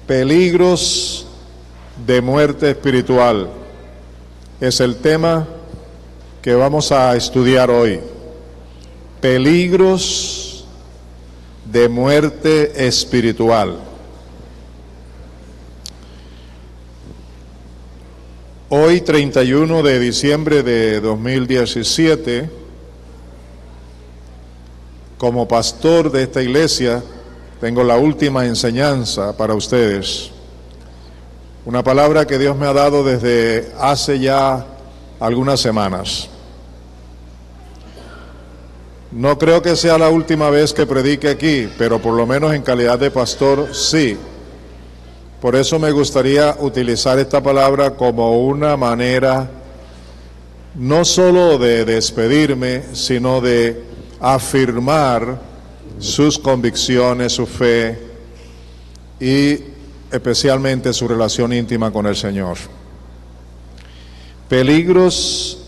Peligros de muerte espiritual es el tema que vamos a estudiar hoy. Peligros de muerte espiritual. Hoy, 31 de diciembre de 2017, como pastor de esta iglesia, tengo la última enseñanza para ustedes. Una palabra que Dios me ha dado desde hace ya algunas semanas. No creo que sea la última vez que predique aquí, pero por lo menos en calidad de pastor, sí. Por eso me gustaría utilizar esta palabra como una manera no solo de despedirme, sino de afirmar sus convicciones, su fe y especialmente su relación íntima con el Señor. Peligros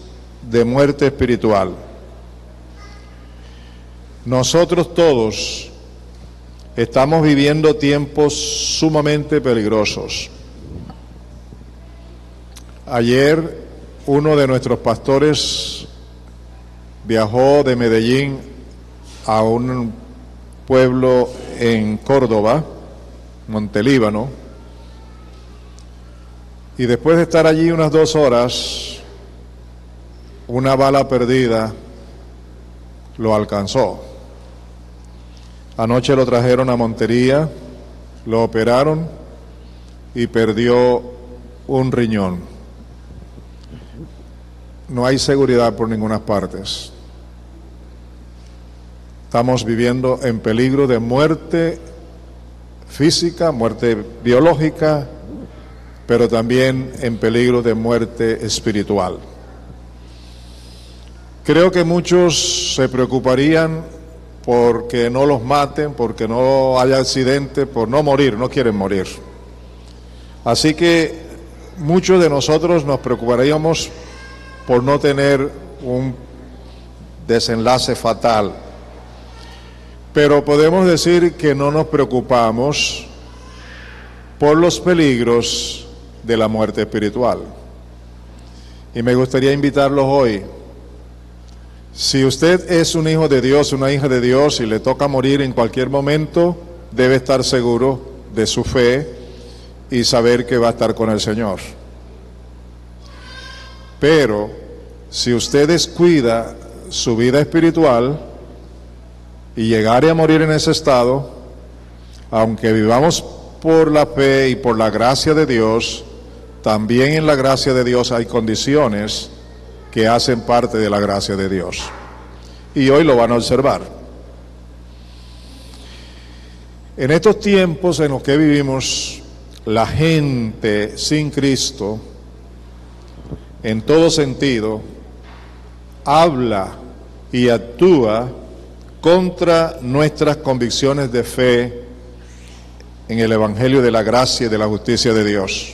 de muerte espiritual. Nosotros todos estamos viviendo tiempos sumamente peligrosos. Ayer uno de nuestros pastores viajó de Medellín a un pueblo en Córdoba, Montelíbano, y después de estar allí unas 2 horas, una bala perdida lo alcanzó. Anoche lo trajeron a Montería, lo operaron y perdió un riñón. No hay seguridad por ninguna parte. Estamos viviendo en peligro de muerte física, muerte biológica, pero también en peligro de muerte espiritual. Creo que muchos se preocuparían porque no los maten, porque no haya accidente, por no morir, no quieren morir. Así que muchos de nosotros nos preocuparíamos por no tener un desenlace fatal. Pero podemos decir que no nos preocupamos por los peligros de la muerte espiritual. Y me gustaría invitarlos hoy. Si usted es un hijo de Dios, una hija de Dios y le toca morir en cualquier momento, debe estar seguro de su fe y saber que va a estar con el Señor. Pero si usted descuida su vida espiritual y llegare a morir en ese estado, aunque vivamos por la fe y por la gracia de Dios, también en la gracia de Dios hay condiciones que hacen parte de la gracia de Dios. Y hoy lo van a observar. En estos tiempos en los que vivimos, la gente sin Cristo, en todo sentido, habla y actúa contra nuestras convicciones de fe en el Evangelio de la gracia y de la justicia de Dios.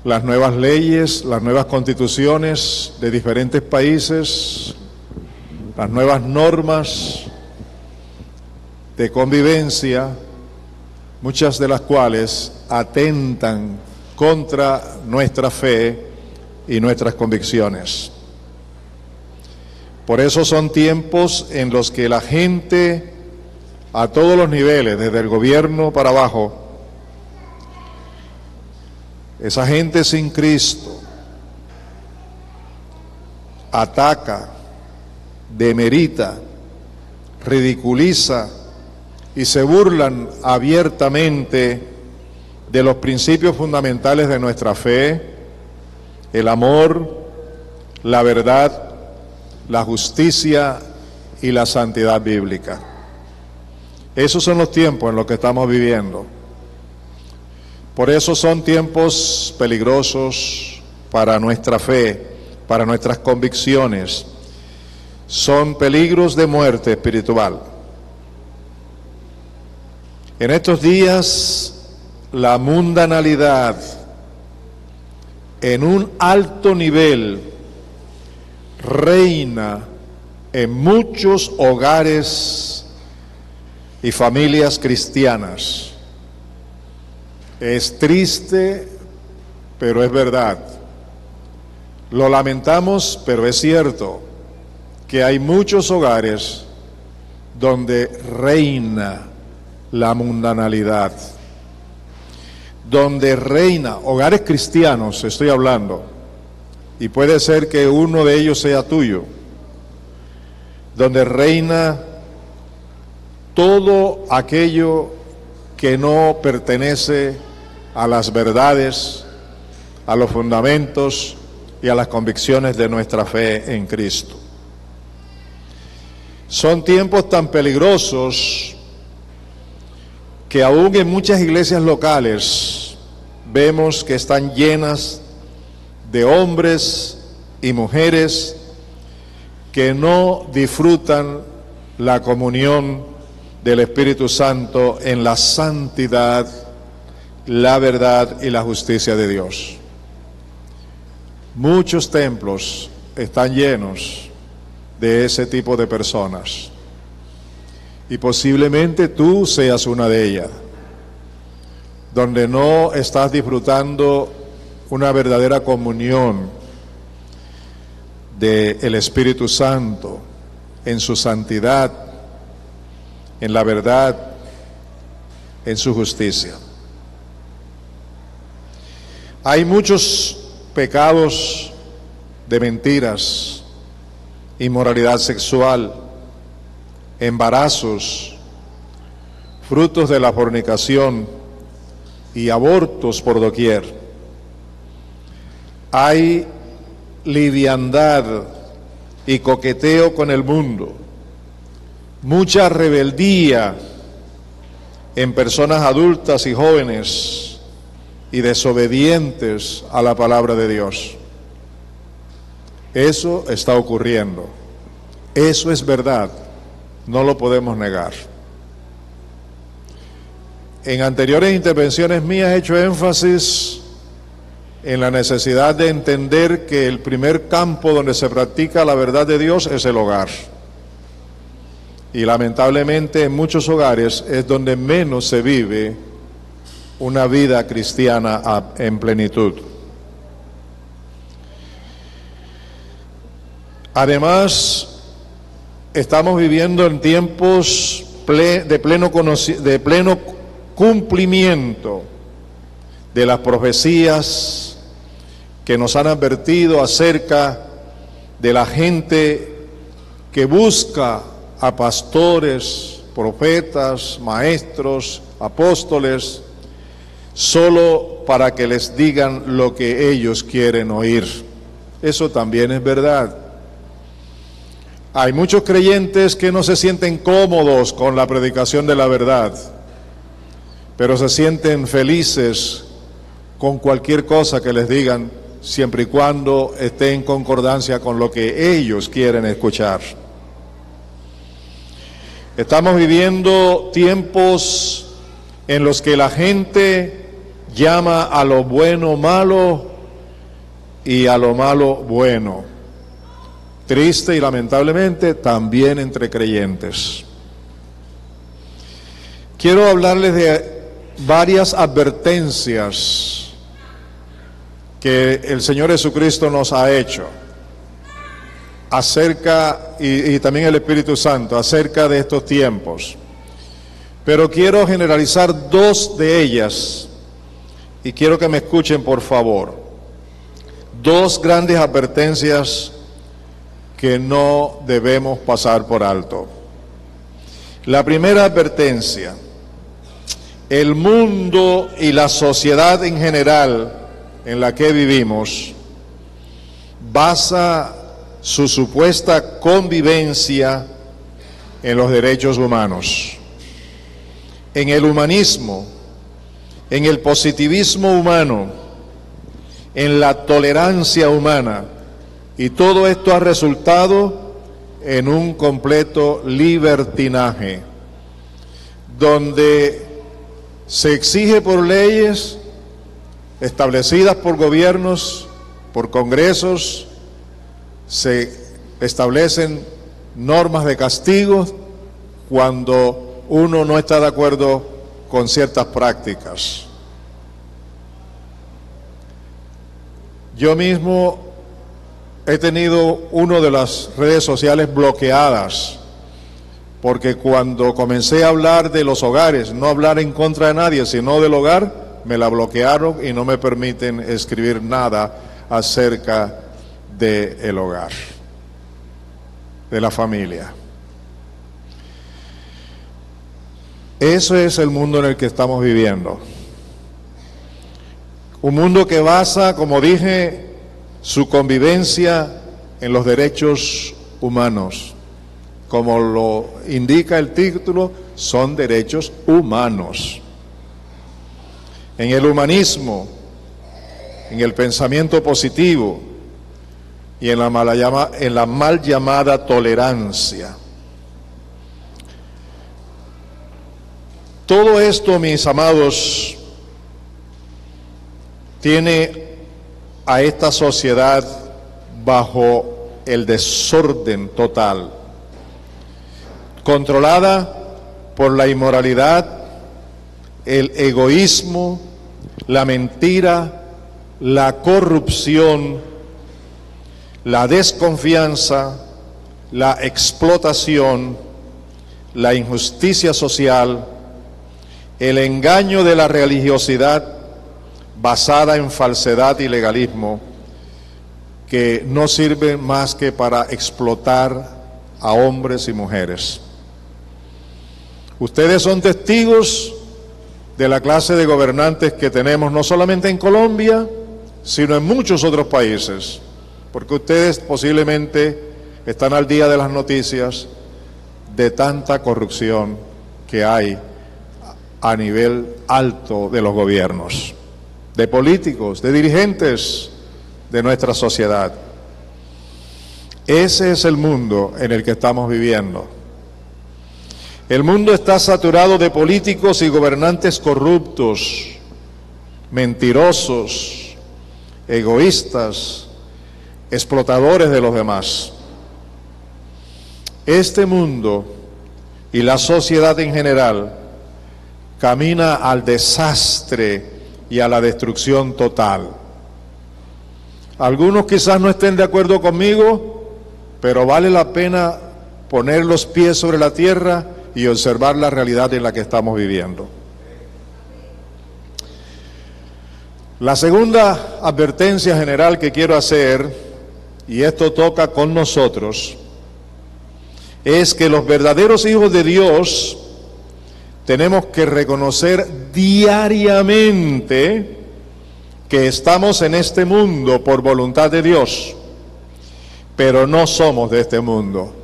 Las nuevas leyes, las nuevas constituciones de diferentes países, las nuevas normas de convivencia, muchas de las cuales atentan contra nuestra fe y nuestras convicciones. Por eso son tiempos en los que la gente, a todos los niveles, desde el gobierno para abajo, esa gente sin Cristo, ataca, demerita, ridiculiza y se burlan abiertamente de los principios fundamentales de nuestra fe, el amor, la verdad, la justicia y la santidad bíblica. Esos son los tiempos en los que estamos viviendo. Por eso son tiempos peligrosos para nuestra fe, para nuestras convicciones. Son peligros de muerte espiritual. En estos días, la mundanalidad en un alto nivel reina en muchos hogares y familias cristianas. Es triste, pero es verdad. Lo lamentamos, pero es cierto que hay muchos hogares donde reina la mundanalidad, donde reina, hogares cristianos estoy hablando, y puede ser que uno de ellos sea tuyo, donde reina todo aquello que no pertenece a las verdades, a los fundamentos y a las convicciones de nuestra fe en Cristo. Son tiempos tan peligrosos que aún en muchas iglesias locales vemos que están llenas de hombres y mujeres que no disfrutan la comunión del Espíritu Santo en la santidad, la verdad y la justicia de Dios. Muchos templos están llenos de ese tipo de personas y posiblemente tú seas una de ellas, donde no estás disfrutando una verdadera comunión del Espíritu Santo en su santidad, en la verdad, en su justicia. Hay muchos pecados de mentiras, inmoralidad sexual, embarazos, frutos de la fornicación y abortos por doquier. Hay liviandad y coqueteo con el mundo, mucha rebeldía en personas adultas y jóvenes y desobedientes a la palabra de Dios. Eso está ocurriendo. Eso es verdad. No lo podemos negar. En anteriores intervenciones mías he hecho énfasis en la necesidad de entender que el primer campo donde se practica la verdad de Dios es el hogar. Y lamentablemente en muchos hogares es donde menos se vive una vida cristiana en plenitud. Además, estamos viviendo en tiempos de pleno cumplimiento de las profecías que nos han advertido acerca de la gente que busca a pastores, profetas, maestros, apóstoles, solo para que les digan lo que ellos quieren oír. Eso también es verdad. Hay muchos creyentes que no se sienten cómodos con la predicación de la verdad, pero se sienten felices con cualquier cosa que les digan, siempre y cuando esté en concordancia con lo que ellos quieren escuchar. Estamos viviendo tiempos en los que la gente llama a lo bueno malo y a lo malo bueno. Triste y lamentablemente también entre creyentes. Quiero hablarles de varias advertencias que el Señor Jesucristo nos ha hecho acerca, y también el Espíritu Santo, acerca de estos tiempos. Pero quiero generalizar dos de ellas y quiero que me escuchen por favor. Dos grandes advertencias que no debemos pasar por alto. La primera advertencia: el mundo y la sociedad en general en la que vivimos basa su supuesta convivencia en los derechos humanos, en el humanismo, en el positivismo humano, en la tolerancia humana, y todo esto ha resultado en un completo libertinaje, donde se exige por leyes establecidas por gobiernos, por congresos, se establecen normas de castigo cuando uno no está de acuerdo con ciertas prácticas. Yo mismo he tenido una de las redes sociales bloqueadas, porque cuando comencé a hablar de los hogares, no hablar en contra de nadie, sino del hogar, me la bloquearon y no me permiten escribir nada acerca del hogar, de la familia. Eso es el mundo en el que estamos viviendo. Un mundo que basa, como dije, su convivencia en los derechos humanos. Como lo indica el título, son derechos humanos. En el humanismo, en el pensamiento positivo y en la mal llamada tolerancia. Todo esto, mis amados, tiene a esta sociedad bajo el desorden total, controlada por la inmoralidad, el egoísmo, la mentira, la corrupción, la desconfianza, la explotación, la injusticia social, el engaño de la religiosidad basada en falsedad y legalismo, que no sirve más que para explotar a hombres y mujeres. Ustedes son testigos de la clase de gobernantes que tenemos no solamente en Colombia, sino en muchos otros países, porque ustedes posiblemente están al día de las noticias de tanta corrupción que hay a nivel alto de los gobiernos, de políticos, de dirigentes de nuestra sociedad. Ese es el mundo en el que estamos viviendo. El mundo está saturado de políticos y gobernantes corruptos, mentirosos, egoístas, explotadores de los demás. Este mundo y la sociedad en general camina al desastre y a la destrucción total. Algunos quizás no estén de acuerdo conmigo, pero vale la pena poner los pies sobre la tierra y observar la realidad en la que estamos viviendo. La segunda advertencia general que quiero hacer, y esto toca con nosotros, es que los verdaderos hijos de Dios tenemos que reconocer diariamente que estamos en este mundo por voluntad de Dios, pero no somos de este mundo.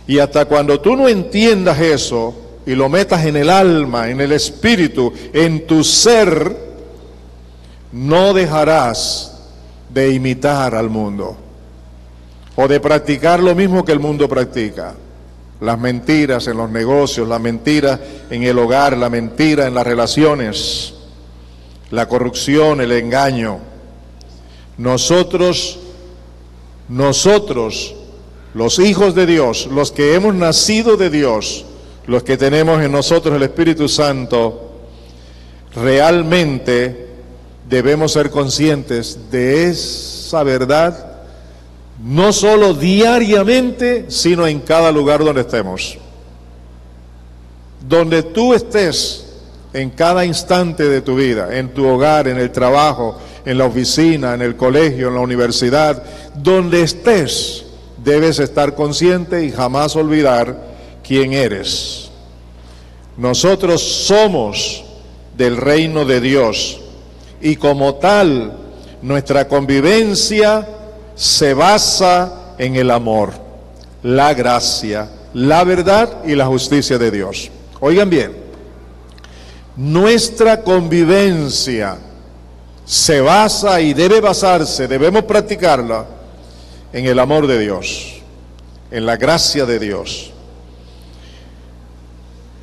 Y hasta cuando tú no entiendas eso y lo metas en el alma, en el espíritu, en tu ser, no dejarás de imitar al mundo o de practicar lo mismo que el mundo practica. Las mentiras en los negocios, la mentira en el hogar, la mentira en las relaciones, la corrupción, el engaño. Nosotros, los hijos de Dios, los que hemos nacido de Dios, los que tenemos en nosotros el Espíritu Santo, realmente debemos ser conscientes de esa verdad, no solo diariamente, sino en cada lugar donde estemos. Donde tú estés, en cada instante de tu vida, en tu hogar, en el trabajo, en la oficina, en el colegio, en la universidad, donde estés, debes estar consciente y jamás olvidar quién eres. Nosotros somos del reino de Dios y como tal, nuestra convivencia se basa en el amor, la gracia, la verdad y la justicia de Dios. Oigan bien, nuestra convivencia se basa y debe basarse, debemos practicarla en el amor de Dios, en la gracia de Dios.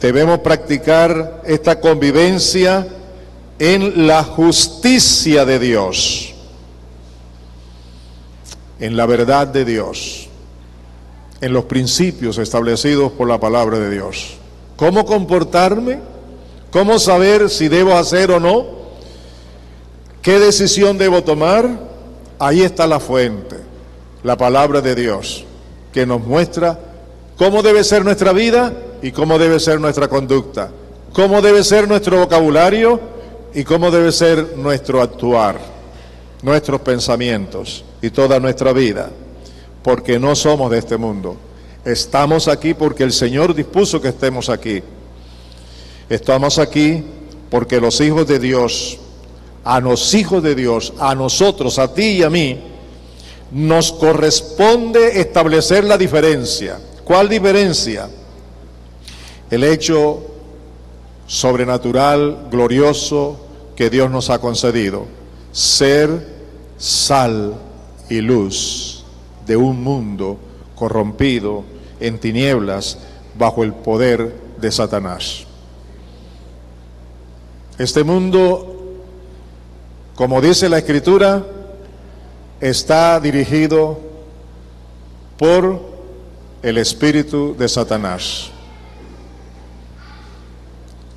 Debemos practicar esta convivencia en la justicia de Dios, en la verdad de Dios, en los principios establecidos por la palabra de Dios. cómo comportarme, cómo saber si debo hacer o no, qué decisión debo tomar. Ahí está la fuente, la palabra de Dios, que nos muestra cómo debe ser nuestra vida y cómo debe ser nuestra conducta, cómo debe ser nuestro vocabulario y cómo debe ser nuestro actuar, nuestros pensamientos y toda nuestra vida, porque no somos de este mundo. Estamos aquí porque el Señor dispuso que estemos aquí. Estamos aquí porque los hijos de Dios, a los hijos de Dios, a nosotros, a ti y a mí, nos corresponde establecer la diferencia. ¿Cuál diferencia? El hecho sobrenatural, glorioso que Dios nos ha concedido: ser sal y luz de un mundo corrompido en tinieblas bajo el poder de Satanás. Este mundo, como dice la Escritura, está dirigido por el espíritu de Satanás.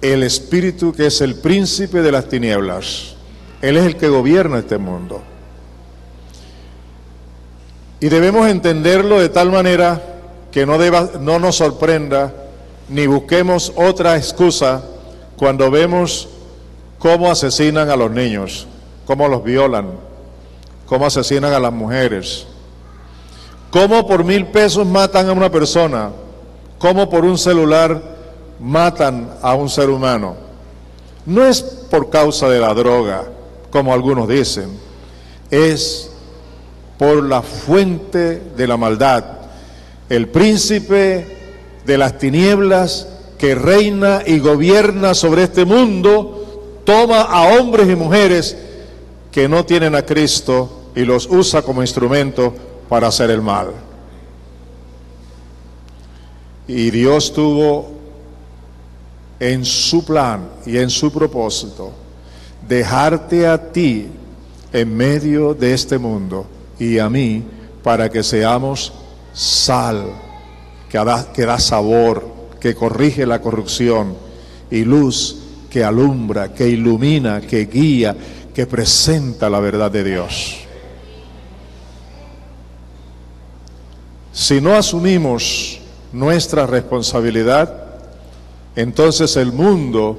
El espíritu que es el príncipe de las tinieblas. Él es el que gobierna este mundo. Y debemos entenderlo de tal manera que no nos sorprenda ni busquemos otra excusa cuando vemos cómo asesinan a los niños, cómo los violan, cómo asesinan a las mujeres, cómo por 1,000 pesos matan a una persona, cómo por un celular matan a un ser humano. No es por causa de la droga, como algunos dicen, es por la fuente de la maldad, el príncipe de las tinieblas que reina y gobierna sobre este mundo, toma a hombres y mujeres que no tienen a Cristo y los usa como instrumento para hacer el mal. Y Dios tuvo en su plan y en su propósito dejarte a ti en medio de este mundo y a mí para que seamos sal que da sabor, que corrige la corrupción, y luz que alumbra, que ilumina, que guía, que presenta la verdad de Dios. Si no asumimos nuestra responsabilidad, entonces el mundo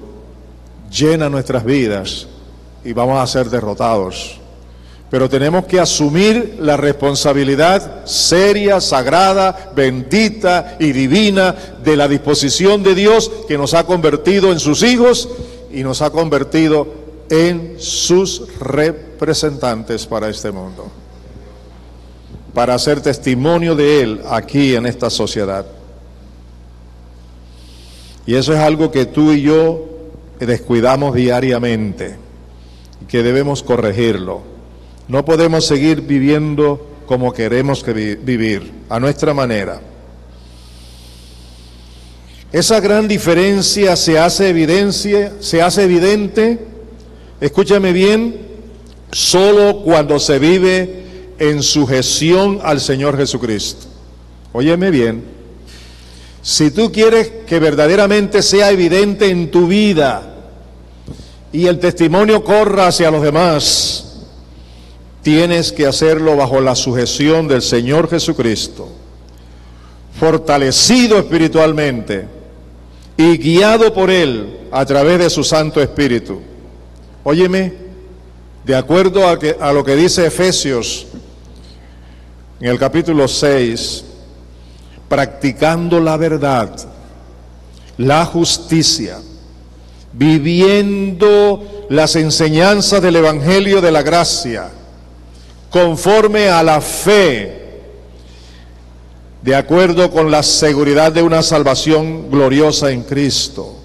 llena nuestras vidas y vamos a ser derrotados. Pero tenemos que asumir la responsabilidad seria, sagrada, bendita y divina de la disposición de Dios, que nos ha convertido en sus hijos y nos ha convertido en sus representantes para este mundo, para hacer testimonio de Él aquí en esta sociedad. Y eso es algo que tú y yo descuidamos diariamente y que debemos corregirlo. No podemos seguir viviendo como queremos vivir, a nuestra manera. Esa gran diferencia se hace evidente, escúchame bien, solo cuando se vive en sujeción al Señor Jesucristo. Óyeme bien, si tú quieres que verdaderamente sea evidente en tu vida y el testimonio corra hacia los demás, tienes que hacerlo bajo la sujeción del Señor Jesucristo, fortalecido espiritualmente y guiado por Él a través de su Santo Espíritu. Óyeme, de acuerdo a lo que dice Efesios en el capítulo 6, practicando la verdad, la justicia, viviendo las enseñanzas del Evangelio de la gracia, conforme a la fe, de acuerdo con la seguridad de una salvación gloriosa en Cristo,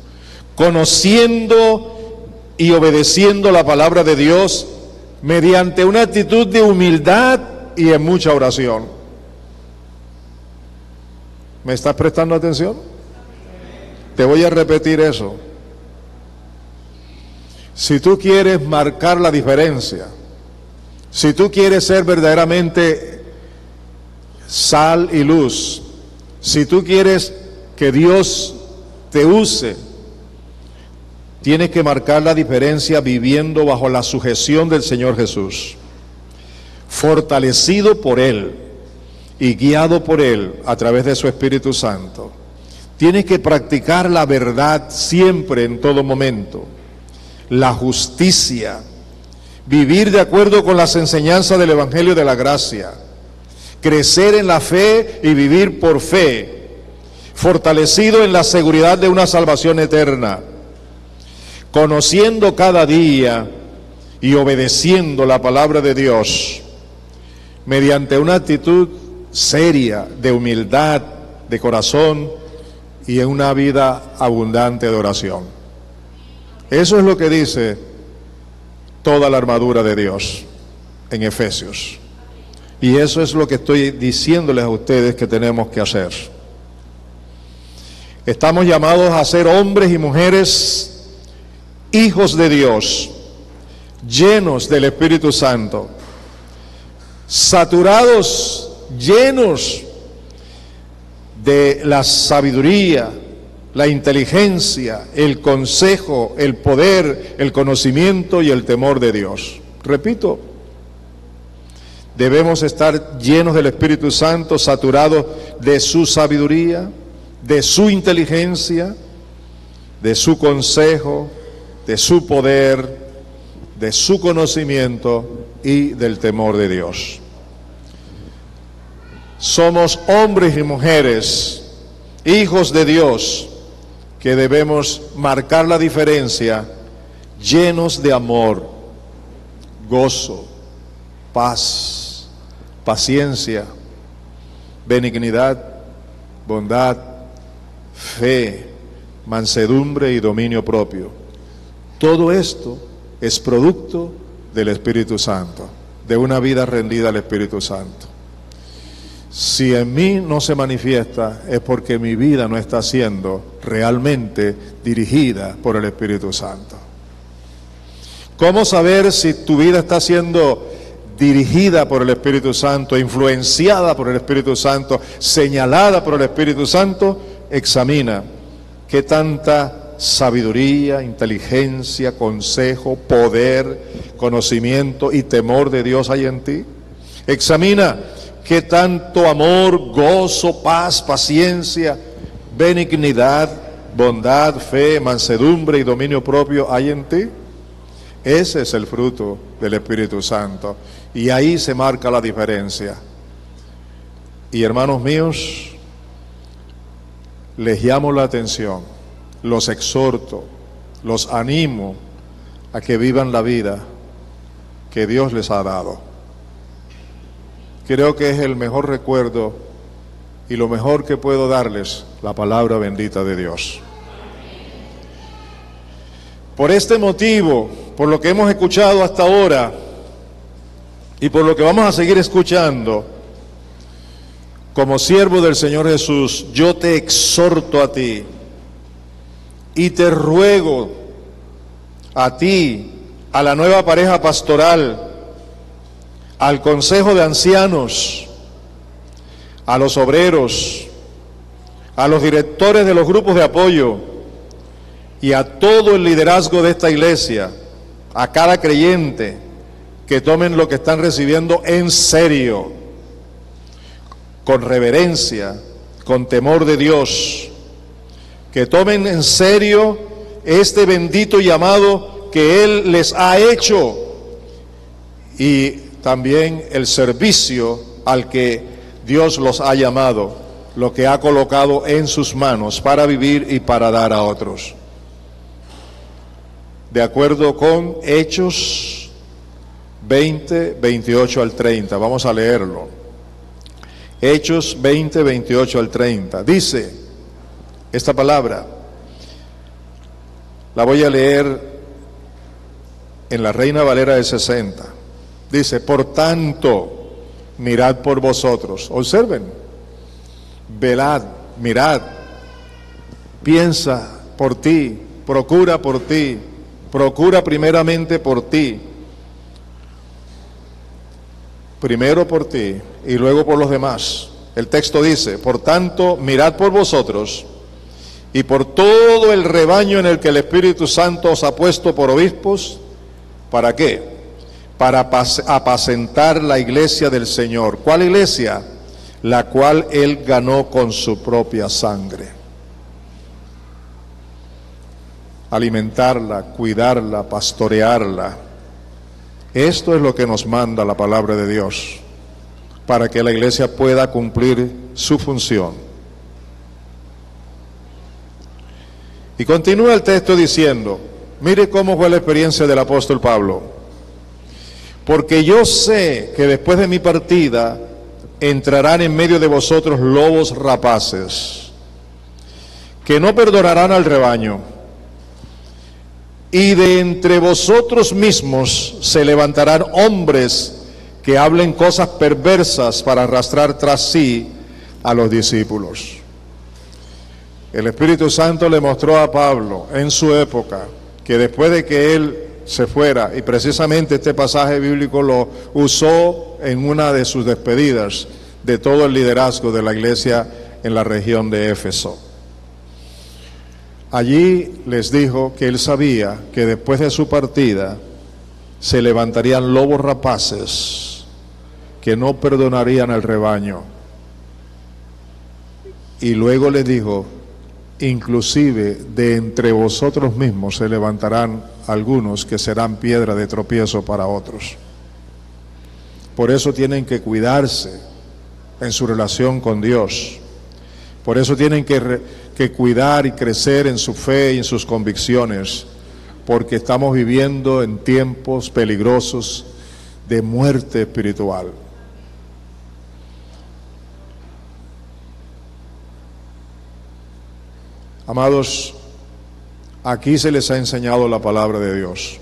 conociendo y obedeciendo la palabra de Dios mediante una actitud de humildad y en mucha oración. ¿Me estás prestando atención? Te voy a repetir eso. Si tú quieres marcar la diferencia, si tú quieres ser verdaderamente sal y luz, si tú quieres que Dios te use, tienes que marcar la diferencia viviendo bajo la sujeción del Señor Jesús, fortalecido por Él y guiado por Él a través de su Espíritu Santo. Tienes que practicar la verdad siempre, en todo momento, la justicia, vivir de acuerdo con las enseñanzas del Evangelio de la Gracia, crecer en la fe y vivir por fe, fortalecido en la seguridad de una salvación eterna, conociendo cada día y obedeciendo la palabra de Dios, mediante una actitud seria, de humildad, de corazón y en una vida abundante de oración. Eso es lo que dice toda la armadura de Dios en Efesios. Y eso es lo que estoy diciéndoles a ustedes que tenemos que hacer. Estamos llamados a ser hombres y mujeres, hijos de Dios, llenos del Espíritu Santo, saturados, llenos de la sabiduría, la inteligencia, el consejo, el poder, el conocimiento y el temor de Dios. Repito, debemos estar llenos del Espíritu Santo, saturados de su sabiduría, de su inteligencia, de su consejo, de su poder, de su conocimiento y del temor de Dios. Somos hombres y mujeres, hijos de Dios, que debemos marcar la diferencia, llenos de amor, gozo, paz, paciencia, benignidad, bondad, fe, mansedumbre y dominio propio. Todo esto es producto del Espíritu Santo, de una vida rendida al Espíritu Santo. Si en mí no se manifiesta, es porque mi vida no está siendo realmente dirigida por el Espíritu Santo. ¿Cómo saber si tu vida está siendo dirigida por el Espíritu Santo, influenciada por el Espíritu Santo, señalada por el Espíritu Santo? Examina qué tanta sabiduría, inteligencia, consejo, poder, conocimiento y temor de Dios hay en ti. Examina qué tanto amor, gozo, paz, paciencia, benignidad, bondad, fe, mansedumbre y dominio propio hay en ti. Ese es el fruto del Espíritu Santo. Y ahí se marca la diferencia. Y hermanos míos, les llamo la atención, los exhorto, los animo a que vivan la vida que Dios les ha dado. Creo que es el mejor recuerdo y lo mejor que puedo darles, la palabra bendita de Dios. Por este motivo, por lo que hemos escuchado hasta ahora y por lo que vamos a seguir escuchando, como siervo del Señor Jesús, yo te exhorto a ti y te ruego a ti, a la nueva pareja pastoral, al consejo de ancianos, a los obreros, a los directores de los grupos de apoyo y a todo el liderazgo de esta iglesia, a cada creyente, que tomen lo que están recibiendo en serio, con reverencia, con temor de Dios, que tomen en serio este bendito llamado que Él les ha hecho y también el servicio al que Dios los ha llamado, lo que ha colocado en sus manos para vivir y para dar a otros. De acuerdo con Hechos 20, 28 al 30, vamos a leerlo. Hechos 20, 28 al 30, dice esta palabra, la voy a leer en la Reina Valera de 60. Dice, por tanto, mirad por vosotros, observen, velad, mirad, piensa por ti, procura primeramente por ti, primero por ti y luego por los demás. El texto dice, por tanto, mirad por vosotros y por todo el rebaño en el que el Espíritu Santo os ha puesto por obispos. ¿Para qué? Para apacentar la iglesia del Señor. ¿Cuál iglesia? La cual Él ganó con su propia sangre. Alimentarla, cuidarla, pastorearla. Esto es lo que nos manda la palabra de Dios, para que la iglesia pueda cumplir su función. Y continúa el texto diciendo, mire cómo fue la experiencia del apóstol Pablo. Porque yo sé que después de mi partida entrarán en medio de vosotros lobos rapaces, que no perdonarán al rebaño. Y de entre vosotros mismos se levantarán hombres que hablen cosas perversas para arrastrar tras sí a los discípulos. El Espíritu Santo le mostró a Pablo en su época que después de que él se fuera, y precisamente este pasaje bíblico lo usó en una de sus despedidas de todo el liderazgo de la iglesia en la región de Éfeso. Allí les dijo que él sabía que después de su partida se levantarían lobos rapaces que no perdonarían al rebaño. Y luego les dijo, inclusive de entre vosotros mismos se levantarán algunos que serán piedra de tropiezo para otros. Por eso tienen que cuidarse en su relación con Dios. Por eso tienen que cuidar y crecer en su fe y en sus convicciones, porque estamos viviendo en tiempos peligrosos de muerte espiritual. Amados, aquí se les ha enseñado la palabra de Dios.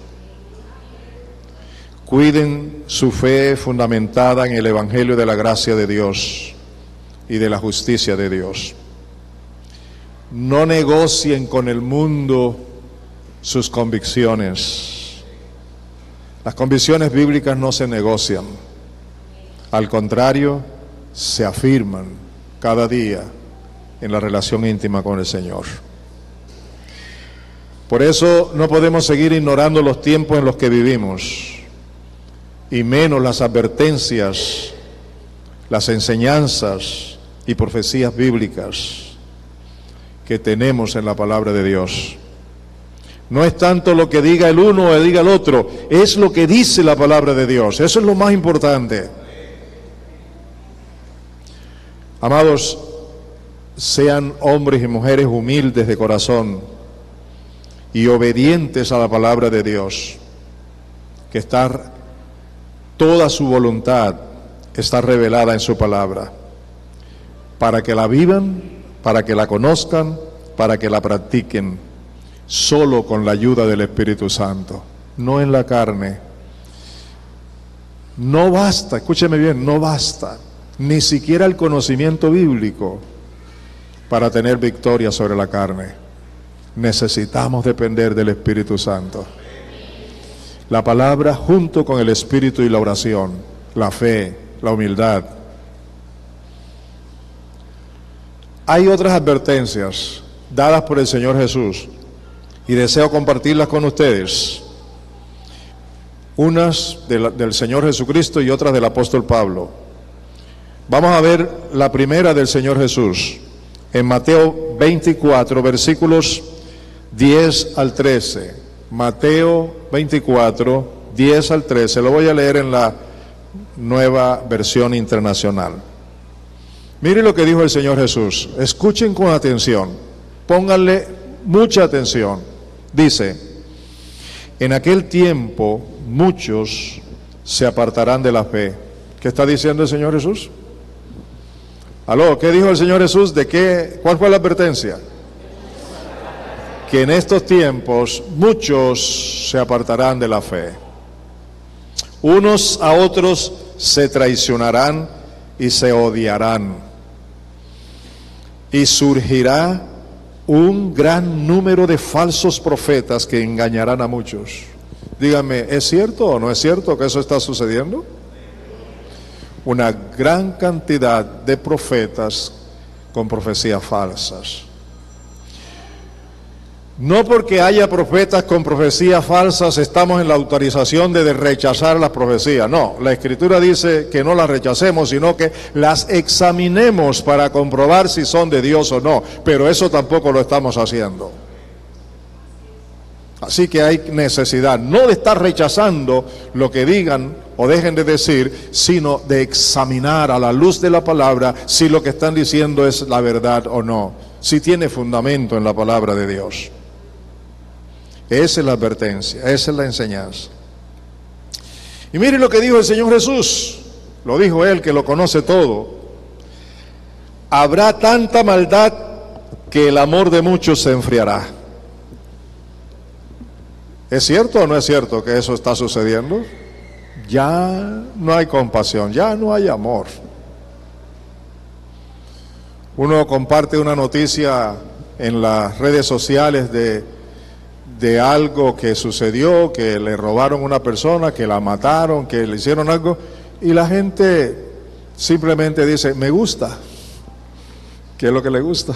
Cuiden su fe fundamentada en el Evangelio de la gracia de Dios y de la justicia de Dios. No negocien con el mundo sus convicciones. Las convicciones bíblicas no se negocian. Al contrario, se afirman cada día en la relación íntima con el Señor. Por eso no podemos seguir ignorando los tiempos en los que vivimos, y menos las advertencias, las enseñanzas y profecías bíblicas que tenemos en la palabra de Dios. No es tanto lo que diga el uno o diga el otro, es lo que dice la palabra de Dios. Eso es lo más importante. Amados, sean hombres y mujeres humildes de corazón y obedientes a la palabra de Dios, que toda su voluntad está revelada en su palabra, para que la vivan, para que la conozcan, para que la practiquen, solo con la ayuda del Espíritu Santo, no en la carne. No basta, escúcheme bien, no basta ni siquiera el conocimiento bíblico para tener victoria sobre la carne. Necesitamos depender del Espíritu Santo. La palabra junto con el Espíritu y la oración, la fe, la humildad. Hay otras advertencias dadas por el Señor Jesús y deseo compartirlas con ustedes. Unas del Señor Jesucristo y otras del apóstol Pablo. Vamos a ver la primera del Señor Jesús. En Mateo 24, versículos 10 al 13. Mateo 24, 10 al 13. Lo voy a leer en la Nueva Versión Internacional. Mire lo que dijo el Señor Jesús. Escuchen con atención. Pónganle mucha atención. Dice, en aquel tiempo muchos se apartarán de la fe. ¿Qué está diciendo el Señor Jesús? ¿Aló? ¿Qué dijo el Señor Jesús? ¿Cuál fue la advertencia? Que en estos tiempos muchos se apartarán de la fe. Unos a otros se traicionarán y se odiarán. Y surgirá un gran número de falsos profetas que engañarán a muchos. Díganme, ¿es cierto o no es cierto que eso está sucediendo? Una gran cantidad de profetas con profecías falsas. No porque haya profetas con profecías falsas estamos en la autorización de rechazar las profecías. No, la Escritura dice que no las rechacemos, sino que las examinemos para comprobar si son de Dios o no. Pero eso tampoco lo estamos haciendo. Así que hay necesidad no de estar rechazando lo que digan o dejen de decir, sino de examinar a la luz de la palabra si lo que están diciendo es la verdad o no, si tiene fundamento en la palabra de Dios. Esa es la advertencia, esa es la enseñanza. Y mire lo que dijo el Señor Jesús, lo dijo Él que lo conoce todo. Habrá tanta maldad que el amor de muchos se enfriará. ¿Es cierto o no es cierto que eso está sucediendo? Ya no hay compasión, ya no hay amor. Uno comparte una noticia en las redes sociales de algo que sucedió, que le robaron a una persona, que la mataron, que le hicieron algo, y la gente simplemente dice, me gusta. ¿Qué es lo que le gusta?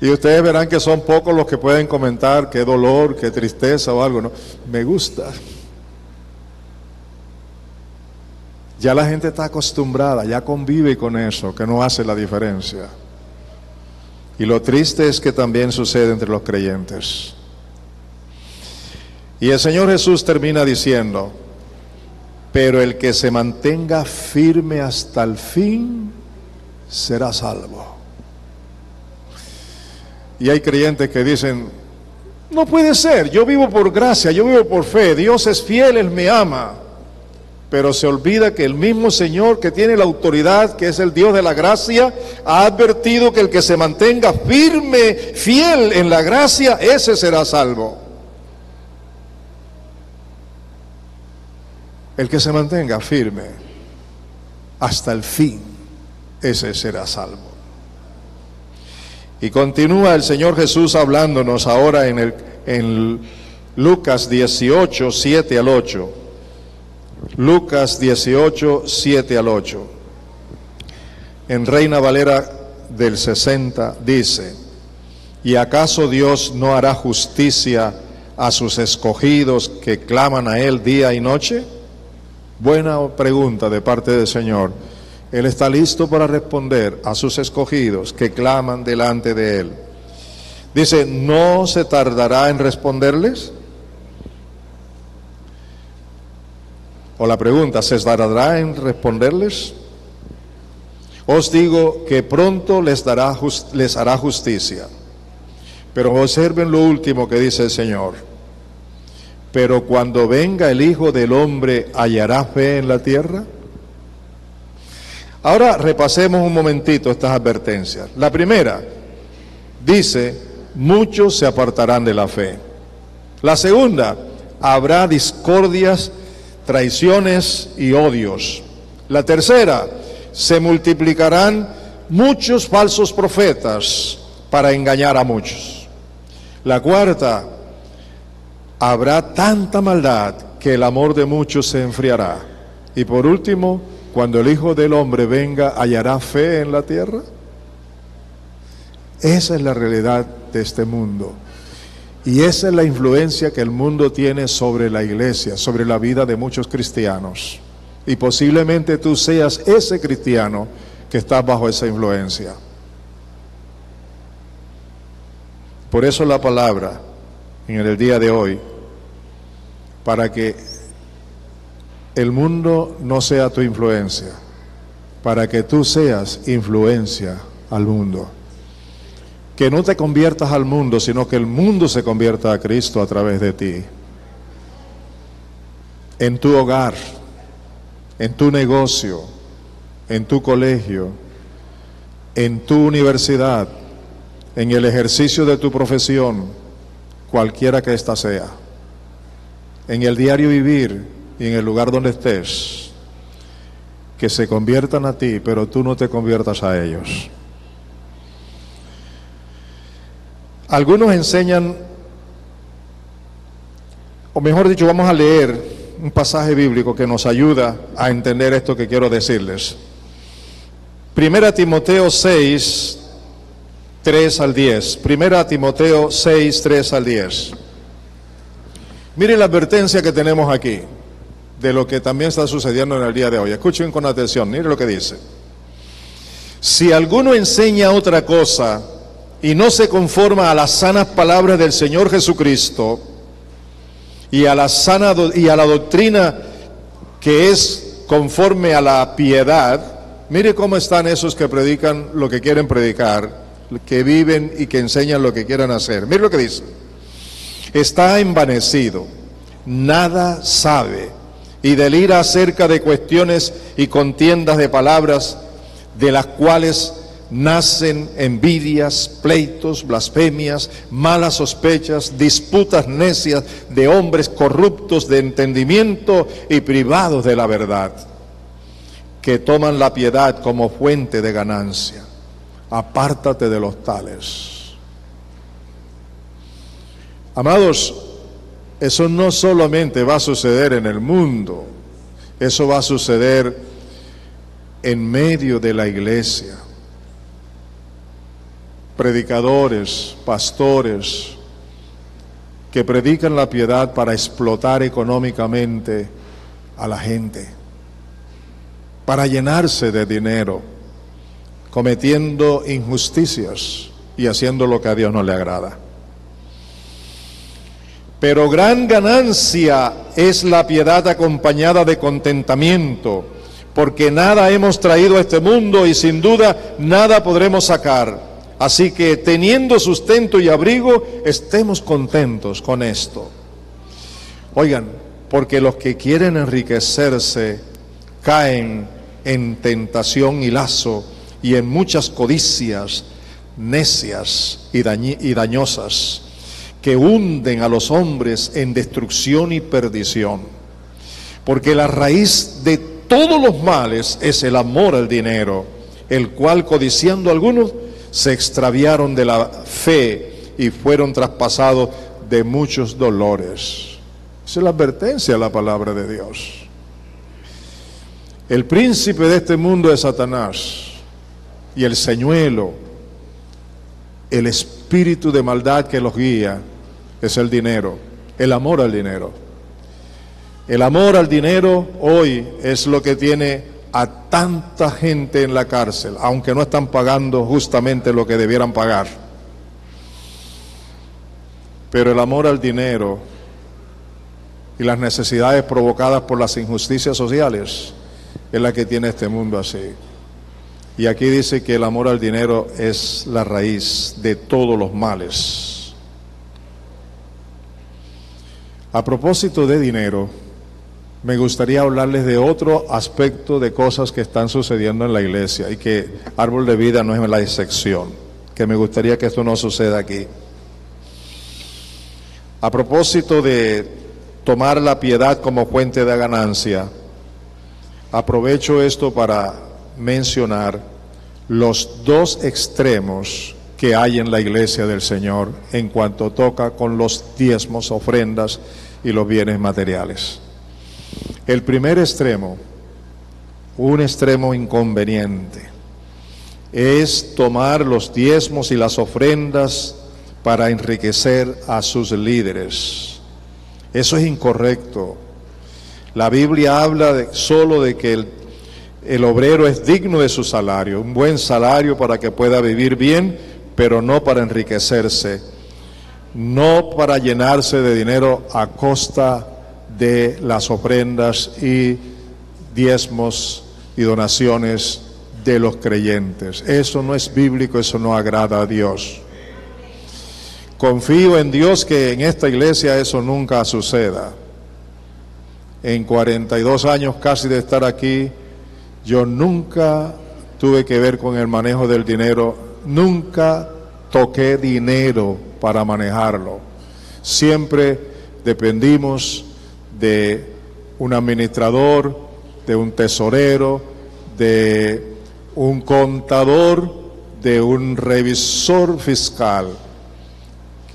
Y ustedes verán que son pocos los que pueden comentar qué dolor, qué tristeza o algo, ¿no? Me gusta. Ya la gente está acostumbrada, ya convive con eso, que no hace la diferencia. Y lo triste es que también sucede entre los creyentes. Y el Señor Jesús termina diciendo, pero el que se mantenga firme hasta el fin será salvo. Y hay creyentes que dicen, no puede ser, yo vivo por gracia, yo vivo por fe, Dios es fiel, Él me ama. Pero se olvida que el mismo Señor que tiene la autoridad, que es el Dios de la gracia, ha advertido que el que se mantenga firme, fiel en la gracia, ese será salvo. El que se mantenga firme hasta el fin, ese será salvo. Y continúa el Señor Jesús hablándonos ahora en Lucas 18, 7 al 8. Lucas 18, 7 al 8. En Reina Valera del 60 dice, ¿y acaso Dios no hará justicia a sus escogidos que claman a Él día y noche? Buena pregunta de parte del Señor. Él está listo para responder a sus escogidos que claman delante de Él. Dice, ¿no se tardará en responderles? O la pregunta, ¿se tardará en responderles? Os digo que pronto les hará justicia. Pero observen lo último que dice el Señor. Pero cuando venga el Hijo del Hombre, ¿hallará fe en la tierra? Ahora repasemos un momentito estas advertencias. La primera, dice, muchos se apartarán de la fe. La segunda, habrá discordias, traiciones y odios. La tercera, se multiplicarán muchos falsos profetas para engañar a muchos. La cuarta, habrá tanta maldad que el amor de muchos se enfriará. Y por último, cuando el Hijo del Hombre venga, ¿hallará fe en la tierra? Esa es la realidad de este mundo. Y esa es la influencia que el mundo tiene sobre la iglesia, sobre la vida de muchos cristianos. Y posiblemente tú seas ese cristiano que está bajo esa influencia. Por eso la palabra en el día de hoy, para que el mundo no sea tu influencia, para que tú seas influencia al mundo. Que no te conviertas al mundo, sino que el mundo se convierta a Cristo a través de ti. En tu hogar, en tu negocio, en tu colegio, en tu universidad, en el ejercicio de tu profesión, cualquiera que ésta sea, en el diario vivir y en el lugar donde estés, que se conviertan a ti, pero tú no te conviertas a ellos. Algunos enseñan, o mejor dicho, vamos a leer un pasaje bíblico que nos ayuda a entender esto que quiero decirles. 1 Timoteo 6, 3 al 10. Primera Timoteo 6, 3 al 10. Mire la advertencia que tenemos aquí de lo que también está sucediendo en el día de hoy. Escuchen con atención, mire lo que dice. Si alguno enseña otra cosa y no se conforma a las sanas palabras del Señor Jesucristo y a la doctrina que es conforme a la piedad, mire cómo están esos que predican lo que quieren predicar, que viven y que enseñan lo que quieran hacer. Mire lo que dice. Está envanecido, nada sabe, y delira acerca de cuestiones y contiendas de palabras, de las cuales nacen envidias, pleitos, blasfemias, malas sospechas, disputas necias de hombres corruptos de entendimiento y privados de la verdad, que toman la piedad como fuente de ganancia. Apártate de los tales. Amados, eso no solamente va a suceder en el mundo, eso va a suceder en medio de la iglesia. Predicadores, pastores, que predican la piedad para explotar económicamente a la gente, para llenarse de dinero, cometiendo injusticias y haciendo lo que a Dios no le agrada. Pero gran ganancia es la piedad acompañada de contentamiento, porque nada hemos traído a este mundo y sin duda nada podremos sacar. Así que teniendo sustento y abrigo, estemos contentos con esto. Oigan, porque los que quieren enriquecerse caen en tentación y lazo y en muchas codicias necias y dañosas, que hunden a los hombres en destrucción y perdición. Porque la raíz de todos los males es el amor al dinero, el cual, codiciando algunos, se extraviaron de la fe y fueron traspasados de muchos dolores. Esa es la advertencia de la palabra de Dios. El príncipe de este mundo es Satanás, y el señuelo, el espíritu de maldad que los guía, es el dinero, el amor al dinero. El amor al dinero hoy es lo que tiene a tanta gente en la cárcel, aunque no están pagando justamente lo que debieran pagar. Pero el amor al dinero y las necesidades provocadas por las injusticias sociales es la que tiene este mundo así. Y aquí dice que el amor al dinero es la raíz de todos los males. A propósito de dinero, me gustaría hablarles de otro aspecto de cosas que están sucediendo en la iglesia y que Árbol de Vida no es la excepción, que me gustaría que esto no suceda aquí. A propósito de tomar la piedad como fuente de ganancia, aprovecho esto para mencionar los dos extremos que hay en la iglesia del Señor en cuanto toca con los diezmos, ofrendas y los bienes materiales. El primer extremo, un extremo inconveniente, es tomar los diezmos y las ofrendas para enriquecer a sus líderes. Eso es incorrecto. La Biblia habla solo de que el obrero es digno de su salario, un buen salario para que pueda vivir bien, pero no para enriquecerse, no para llenarse de dinero a costa de las ofrendas y diezmos y donaciones de los creyentes. Eso no es bíblico, eso no agrada a Dios. Confío en Dios que en esta iglesia eso nunca suceda. En 42 años casi de estar aquí, yo nunca tuve que ver con el manejo del dinero, nunca toqué dinero para manejarlo. Siempre dependimos de un administrador, de un tesorero, de un contador, de un revisor fiscal,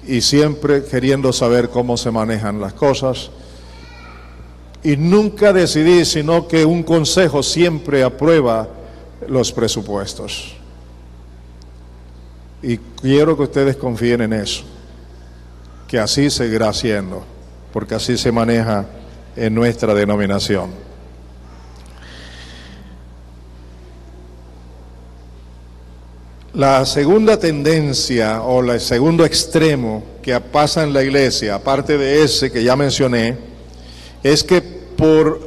y siempre queriendo saber cómo se manejan las cosas. Y nunca decidí, sino que un consejo siempre aprueba los presupuestos. Y quiero que ustedes confíen en eso, que así seguirá siendo, porque así se maneja en nuestra denominación. La segunda tendencia o el segundo extremo que pasa en la iglesia, aparte de ese que ya mencioné, es que por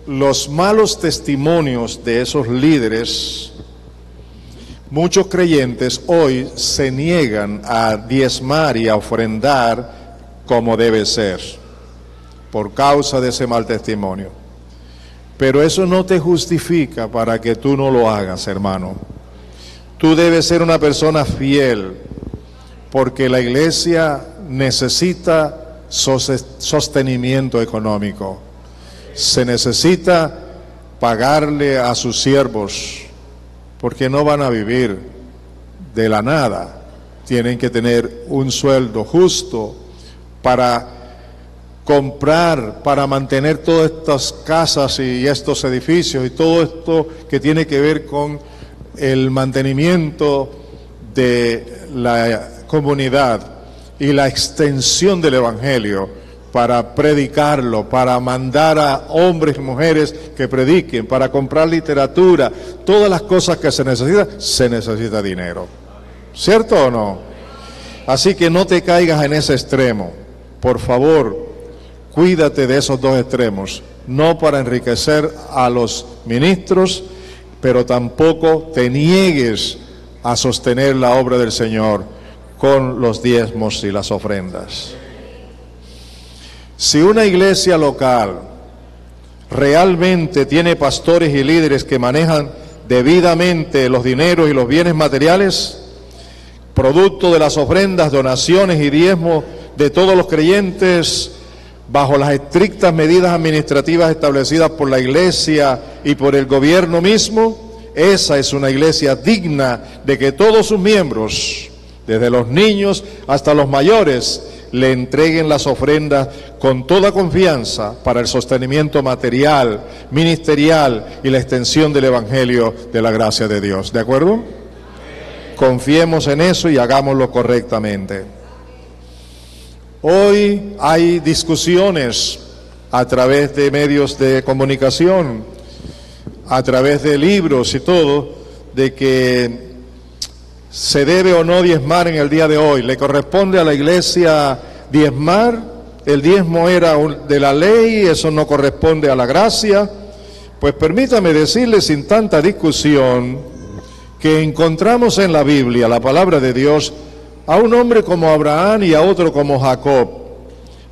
los malos testimonios de esos líderes, muchos creyentes hoy se niegan a diezmar y a ofrendar como debe ser, por causa de ese mal testimonio. Pero eso no te justifica para que tú no lo hagas, hermano. Tú debes ser una persona fiel, porque la iglesia necesita sostenimiento económico. Se necesita pagarle a sus siervos, porque no van a vivir de la nada. Tienen que tener un sueldo justo para comprar, para mantener todas estas casas y estos edificios y todo esto que tiene que ver con el mantenimiento de la comunidad y la extensión del evangelio, para predicarlo, para mandar a hombres y mujeres que prediquen, para comprar literatura, todas las cosas que se necesita dinero. ¿Cierto o no? Así que no te caigas en ese extremo. Por favor, cuídate de esos dos extremos, no para enriquecer a los ministros, pero tampoco te niegues a sostener la obra del Señor con los diezmos y las ofrendas. Si una iglesia local realmente tiene pastores y líderes que manejan debidamente los dineros y los bienes materiales, producto de las ofrendas, donaciones y diezmos de todos los creyentes, bajo las estrictas medidas administrativas establecidas por la iglesia y por el gobierno mismo, esa es una iglesia digna de que todos sus miembros, desde los niños hasta los mayores, le entreguen las ofrendas con toda confianza para el sostenimiento material, ministerial y la extensión del evangelio de la gracia de Dios. ¿De acuerdo? Confiemos en eso y hagámoslo correctamente. Hoy hay discusiones a través de medios de comunicación, a través de libros y todo, de que se debe o no diezmar en el día de hoy. ¿Le corresponde a la iglesia diezmar? El diezmo era de la ley, eso no corresponde a la gracia. Pues permítame decirle sin tanta discusión que encontramos en la Biblia, la palabra de Dios, a un hombre como Abraham y a otro como Jacob.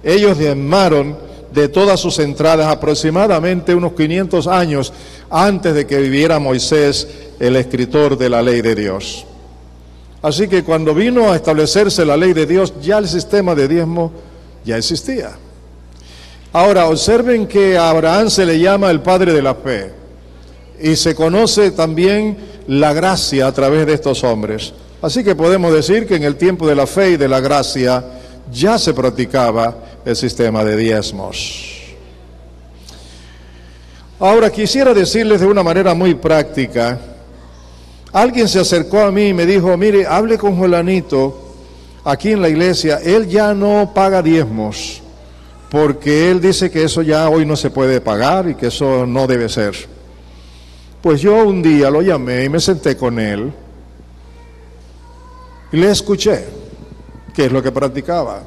Ellos diezmaron de todas sus entradas aproximadamente unos 500 años antes de que viviera Moisés, el escritor de la ley de Dios. Así que cuando vino a establecerse la ley de Dios, ya el sistema de diezmo ya existía. Ahora, observen que a Abraham se le llama el padre de la fe, y se conoce también la gracia a través de estos hombres. Así que podemos decir que en el tiempo de la fe y de la gracia ya se practicaba el sistema de diezmos. Ahora quisiera decirles de una manera muy práctica. Alguien se acercó a mí y me dijo: mire, hable con Juelanito aquí en la iglesia, él ya no paga diezmos, porque él dice que eso ya hoy no se puede pagar y que eso no debe ser. Pues yo un día lo llamé y me senté con él y le escuché qué es lo que practicaba.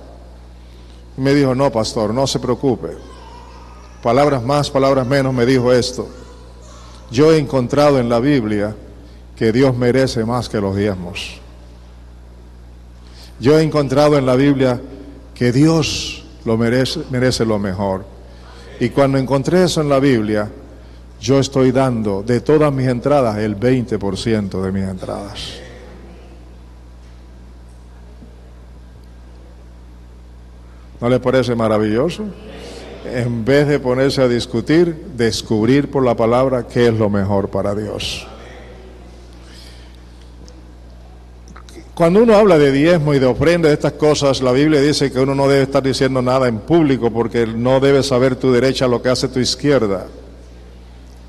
Me dijo: no, pastor, no se preocupe. Palabras más, palabras menos, me dijo esto: yo he encontrado en la Biblia que Dios merece más que los diezmos. Yo he encontrado en la Biblia que Dios merece lo mejor. Y cuando encontré eso en la Biblia, yo estoy dando de todas mis entradas el 20% de mis entradas. ¿No les parece maravilloso? En vez de ponerse a discutir, descubrir por la palabra qué es lo mejor para Dios. Cuando uno habla de diezmo y de ofrenda, de estas cosas, la Biblia dice que uno no debe estar diciendo nada en público, porque no debe saber tu derecha lo que hace tu izquierda.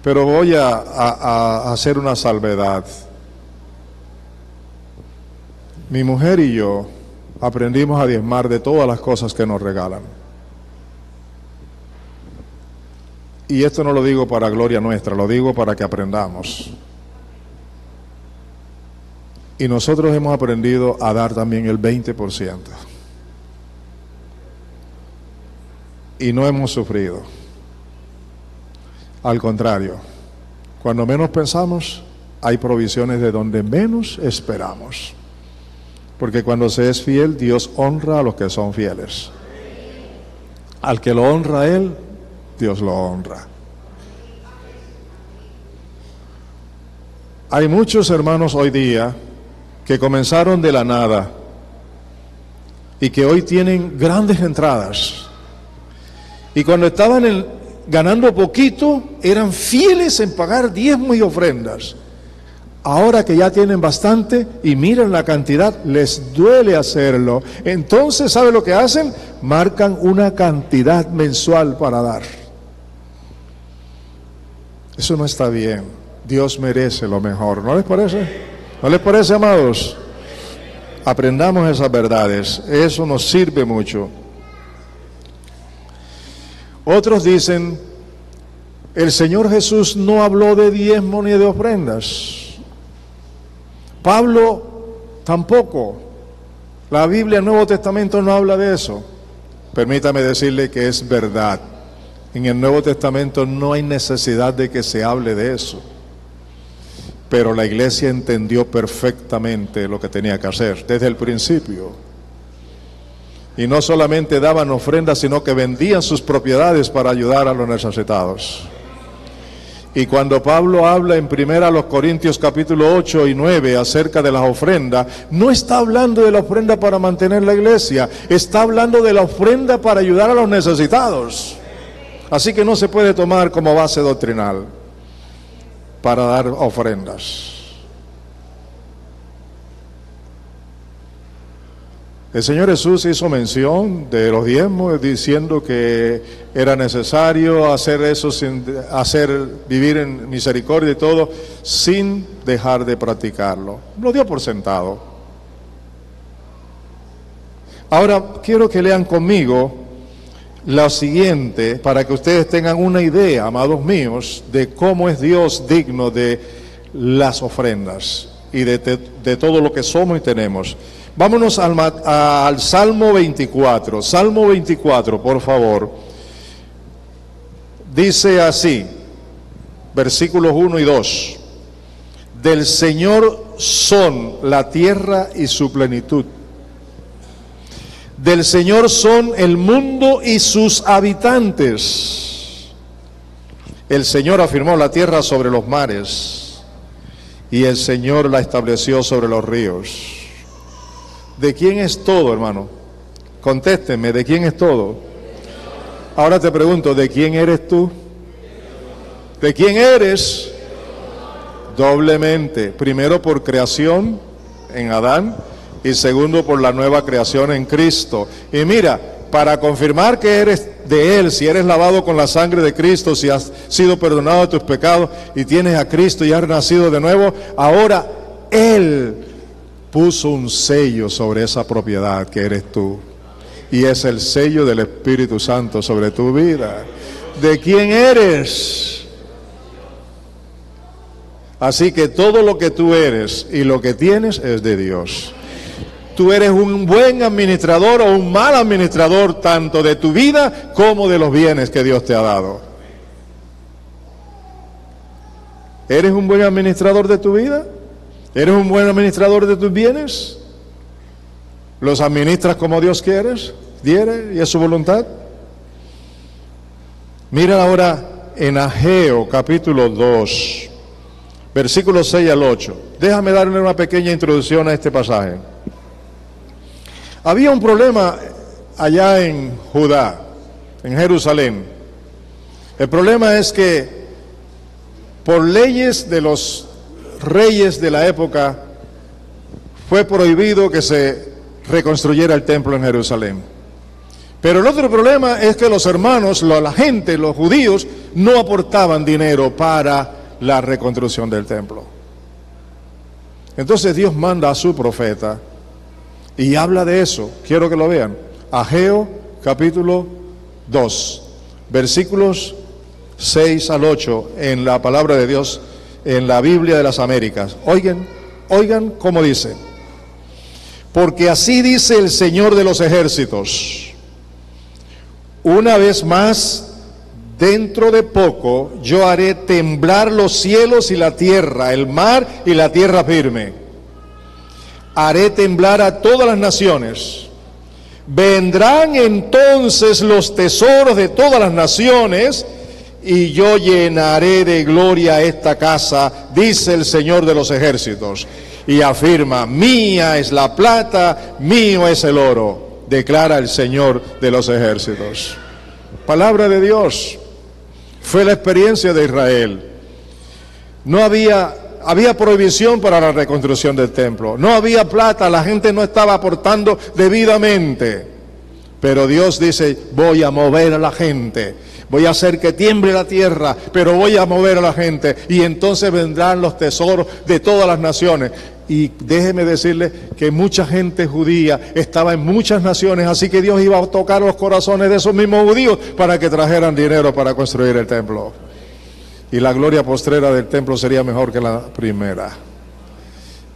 Pero voy a hacer una salvedad. Mi mujer y yo aprendimos a diezmar de todas las cosas que nos regalan. Y esto no lo digo para gloria nuestra, lo digo para que aprendamos. Y nosotros hemos aprendido a dar también el 20%. Y no hemos sufrido. Al contrario, cuando menos pensamos, hay provisiones de donde menos esperamos. Porque cuando se es fiel, Dios honra a los que son fieles. Al que lo honra a Él, Dios lo honra. Hay muchos hermanos hoy día que comenzaron de la nada y que hoy tienen grandes entradas. Y cuando estaban ganando poquito, eran fieles en pagar diezmos y ofrendas. Ahora que ya tienen bastante y miran la cantidad, les duele hacerlo. Entonces, ¿sabe lo que hacen? Marcan una cantidad mensual para dar. Eso no está bien. Dios merece lo mejor. ¿No les parece? ¿No les parece, amados? Aprendamos esas verdades. Eso nos sirve mucho. Otros dicen, el Señor Jesús no habló de diezmo ni de ofrendas. Pablo tampoco. La Biblia, el Nuevo Testamento no habla de eso. Permítame decirle que es verdad. En el Nuevo Testamento no hay necesidad de que se hable de eso. Pero la iglesia entendió perfectamente lo que tenía que hacer desde el principio. Y no solamente daban ofrendas, sino que vendían sus propiedades para ayudar a los necesitados. Y cuando Pablo habla en 1 Corintios capítulo 8 y 9 acerca de las ofrendas, no está hablando de la ofrenda para mantener la iglesia, está hablando de la ofrenda para ayudar a los necesitados. Así que no se puede tomar como base doctrinal para dar ofrendas. El Señor Jesús hizo mención de los diezmos, diciendo que era necesario hacer eso, vivir en misericordia y todo, sin dejar de practicarlo. Lo dio por sentado. Ahora quiero que lean conmigo lo siguiente, para que ustedes tengan una idea, amados míos, de cómo es Dios digno de las ofrendas y de todo lo que somos y tenemos. Vámonos al Salmo 24. Salmo 24, por favor. Dice así, versículos 1 y 2. Del Señor son la tierra y su plenitud. Del Señor son el mundo y sus habitantes. El Señor afirmó la tierra sobre los mares, y el Señor la estableció sobre los ríos. ¿De quién es todo, hermano? Contésteme, ¿de quién es todo? Ahora te pregunto, ¿de quién eres tú? ¿De quién eres? Doblemente. Primero por creación en Adán y segundo por la nueva creación en Cristo. Y mira, para confirmar que eres de Él, si eres lavado con la sangre de Cristo, si has sido perdonado de tus pecados y tienes a Cristo y has nacido de nuevo, ahora Él puso un sello sobre esa propiedad que eres tú. Y es el sello del Espíritu Santo sobre tu vida. ¿De quién eres? Así que todo lo que tú eres y lo que tienes es de Dios. Tú eres un buen administrador o un mal administrador, tanto de tu vida como de los bienes que Dios te ha dado. ¿Eres un buen administrador de tu vida? ¿Eres un buen administrador de tus bienes? ¿Los administras como Dios quiere y es su voluntad? Mira ahora en Ageo capítulo 2, versículos 6 al 8. Déjame darle una pequeña introducción a este pasaje. Había un problema allá en Judá, en Jerusalén. El problema es que por leyes de los reyes de la época fue prohibido que se reconstruyera el templo en Jerusalén. Pero el otro problema es que los hermanos, la gente, los judíos, no aportaban dinero para la reconstrucción del templo. Entonces Dios manda a su profeta Y habla de eso, quiero que lo vean. Ageo capítulo 2, versículos 6 al 8 en la palabra de Dios, en la Biblia de las Américas. Oigan cómo dice. Porque así dice el Señor de los ejércitos: una vez más, dentro de poco, yo haré temblar los cielos y la tierra, el mar y la tierra firme. Haré temblar a todas las naciones. Vendrán entonces los tesoros de todas las naciones, y yo llenaré de gloria esta casa, dice el Señor de los ejércitos. Y afirma: mía es la plata, mío es el oro, declara el Señor de los ejércitos. Palabra de Dios. Fue la experiencia de Israel. No había prohibición para la reconstrucción del templo. No había plata, la gente no estaba aportando debidamente. Pero Dios dice: voy a mover a la gente. Voy a hacer que tiemble la tierra, pero voy a mover a la gente. Y entonces vendrán los tesoros de todas las naciones. Y déjeme decirle que mucha gente judía estaba en muchas naciones, así que Dios iba a tocar los corazones de esos mismos judíos para que trajeran dinero para construir el templo. Y la gloria postrera del templo sería mejor que la primera,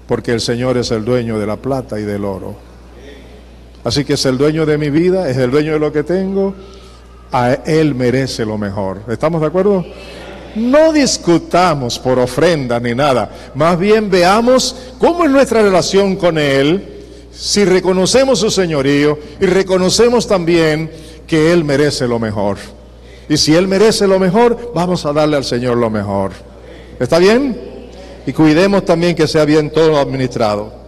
porque el Señor es el dueño de la plata y del oro. Así que es el dueño de mi vida, es el dueño de lo que tengo. A Él merece lo mejor. ¿Estamos de acuerdo? No discutamos por ofrenda ni nada, más bien veamos cómo es nuestra relación con Él, si reconocemos su señorío y reconocemos también que Él merece lo mejor. Y si Él merece lo mejor, vamos a darle al Señor lo mejor. ¿Está bien? Y cuidemos también que sea bien todo administrado.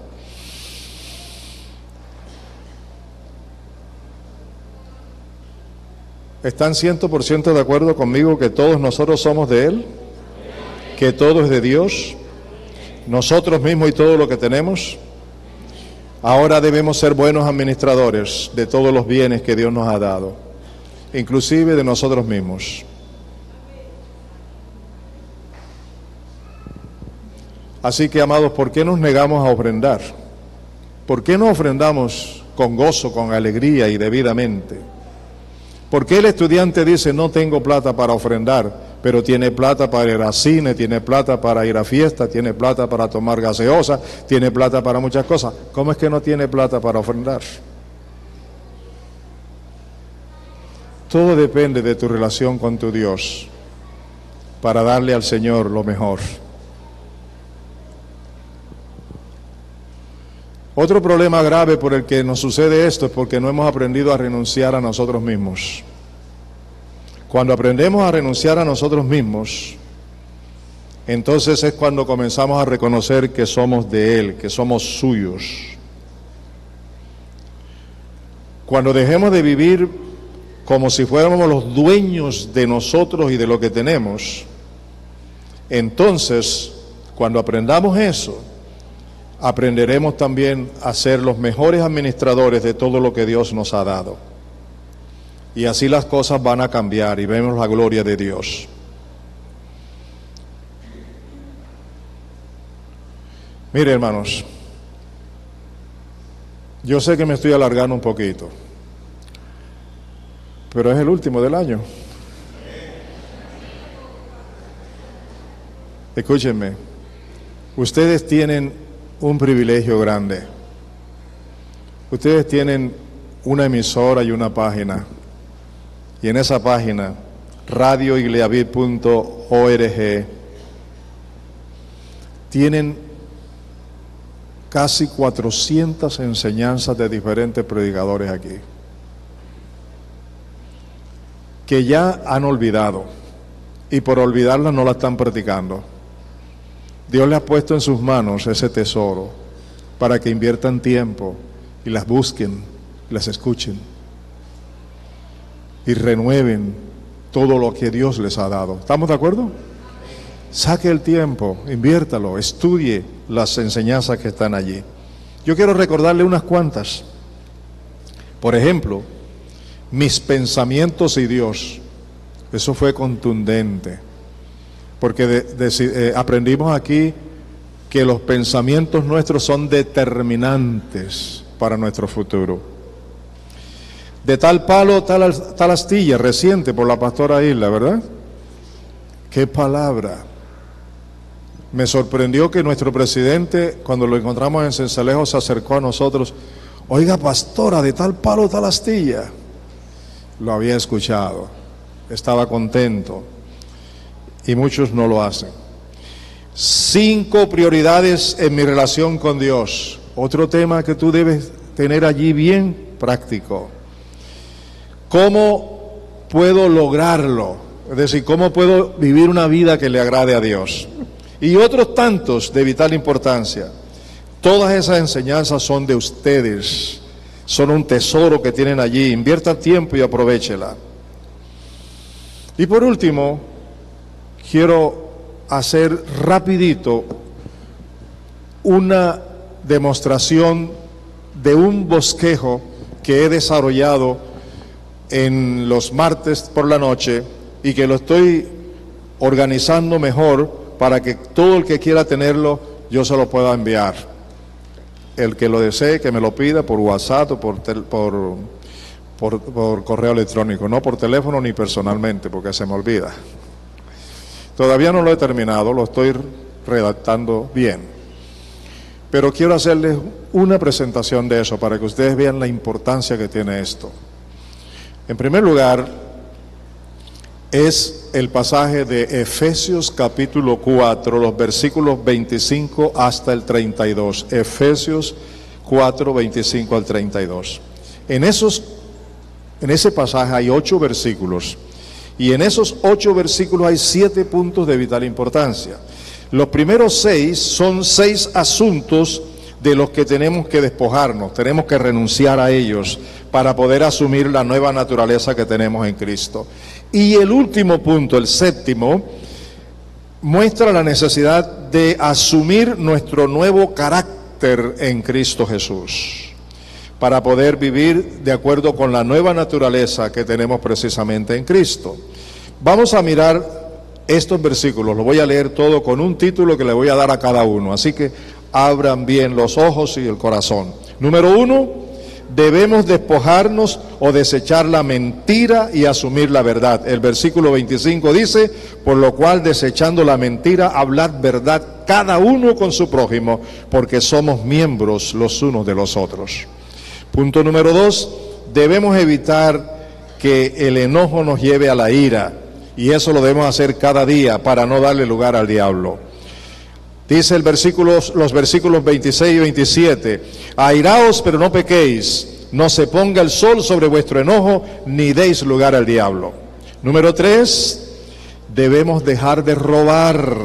¿Están 100% de acuerdo conmigo que todos nosotros somos de Él? ¿Que todo es de Dios? ¿Nosotros mismos y todo lo que tenemos? Ahora debemos ser buenos administradores de todos los bienes que Dios nos ha dado, inclusive de nosotros mismos. Así que, amados, ¿por qué nos negamos a ofrendar? ¿Por qué no ofrendamos con gozo, con alegría y debidamente? ¿Por qué el estudiante dice: no tengo plata para ofrendar, pero tiene plata para ir al cine, tiene plata para ir a fiesta, tiene plata para tomar gaseosa, tiene plata para muchas cosas? ¿Cómo es que no tiene plata para ofrendar? Todo depende de tu relación con tu Dios para darle al Señor lo mejor. Otro problema grave por el que nos sucede esto es porque no hemos aprendido a renunciar a nosotros mismos. Cuando aprendemos a renunciar a nosotros mismos, entonces es cuando comenzamos a reconocer que somos de Él, que somos suyos. Cuando dejemos de vivir como si fuéramos los dueños de nosotros y de lo que tenemos, entonces, cuando aprendamos eso, aprenderemos también a ser los mejores administradores de todo lo que Dios nos ha dado. Y así las cosas van a cambiar y vemos la gloria de Dios. Mire, hermanos, yo sé que me estoy alargando un poquito, pero es el último del año. Escúchenme, ustedes tienen un privilegio grande. Ustedes tienen una emisora y una página, y en esa página, radioigliavid.org, tienen casi 400 enseñanzas de diferentes predicadores aquí, que ya han olvidado, y por olvidarlas no la están practicando. Dios le ha puesto en sus manos ese tesoro para que inviertan tiempo y las busquen, las escuchen y renueven todo lo que Dios les ha dado. ¿Estamos de acuerdo? Saque el tiempo, inviértalo, estudie las enseñanzas que están allí. Yo quiero recordarle unas cuantas. Por ejemplo, mis pensamientos y Dios. Eso fue contundente. Porque aprendimos aquí que los pensamientos nuestros son determinantes para nuestro futuro. De tal palo, tal astilla, reciente por la pastora Isla, ¿verdad? ¡Qué palabra! Me sorprendió que nuestro presidente, cuando lo encontramos en Cencelejo, se acercó a nosotros. Oiga, pastora, de tal palo, tal astilla. Lo había escuchado, estaba contento, y muchos no lo hacen. 5 prioridades en mi relación con Dios. Otro tema que tú debes tener allí bien práctico. ¿Cómo puedo lograrlo? Es decir, ¿cómo puedo vivir una vida que le agrade a Dios? Y otros tantos de vital importancia. Todas esas enseñanzas son de ustedes. Son un tesoro que tienen allí. Invierta tiempo y aprovéchela. Y por último, quiero hacer rapidito una demostración de un bosquejo que he desarrollado en los martes por la noche y que lo estoy organizando mejor para que todo el que quiera tenerlo yo se lo pueda enviar. El que lo desee, que me lo pida por WhatsApp o por correo electrónico, no por teléfono ni personalmente, porque se me olvida. Todavía no lo he terminado, lo estoy redactando bien. Pero quiero hacerles una presentación de eso para que ustedes vean la importancia que tiene esto. En primer lugar, es el pasaje de Efesios capítulo 4, los versículos 25 hasta el 32. Efesios 4, 25 al 32. En ese pasaje hay 8 versículos. Y en esos 8 versículos hay 7 puntos de vital importancia. Los primeros 6 son 6 asuntos de los que tenemos que despojarnos, tenemos que renunciar a ellos para poder asumir la nueva naturaleza que tenemos en Cristo. Y el último punto, el 7º, muestra la necesidad de asumir nuestro nuevo carácter en Cristo Jesús, para poder vivir de acuerdo con la nueva naturaleza que tenemos precisamente en Cristo. Vamos a mirar estos versículos, lo voy a leer todo con un título que le voy a dar a cada uno, así que abran bien los ojos y el corazón. Número 1, debemos despojarnos o desechar la mentira y asumir la verdad. El versículo 25 dice, por lo cual desechando la mentira, hablad verdad cada uno con su prójimo, porque somos miembros los unos de los otros. Punto número 2, debemos evitar que el enojo nos lleve a la ira, y eso lo debemos hacer cada día para no darle lugar al diablo. Dice los versículos 26 y 27, airaos pero no pequéis, no se ponga el sol sobre vuestro enojo, ni deis lugar al diablo. Número 3, debemos dejar de robar,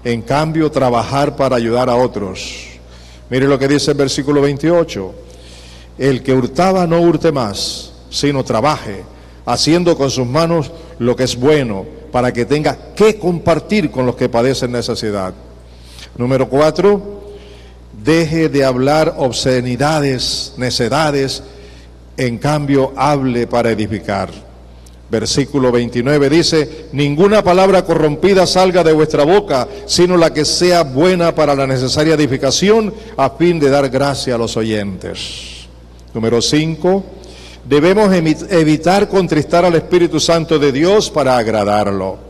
en cambio trabajar para ayudar a otros. Mire lo que dice el versículo 28, el que hurtaba no hurte más, sino trabaje, haciendo con sus manos lo que es bueno, para que tenga que compartir con los que padecen necesidad. Número 4, deje de hablar obscenidades, necedades, en cambio hable para edificar. Versículo 29 dice, ninguna palabra corrompida salga de vuestra boca, sino la que sea buena para la necesaria edificación, a fin de dar gracia a los oyentes. Número 5, debemos evitar contristar al Espíritu Santo de Dios para agradarlo.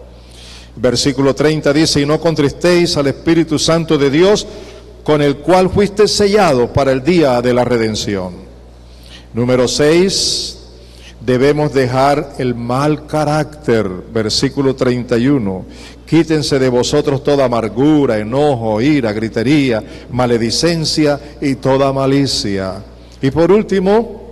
Versículo 30 dice, y no contristéis al Espíritu Santo de Dios, con el cual fuiste sellados para el día de la redención. Número 6, debemos dejar el mal carácter. Versículo 31, quítense de vosotros toda amargura, enojo, ira, gritería, maledicencia y toda malicia. Y por último,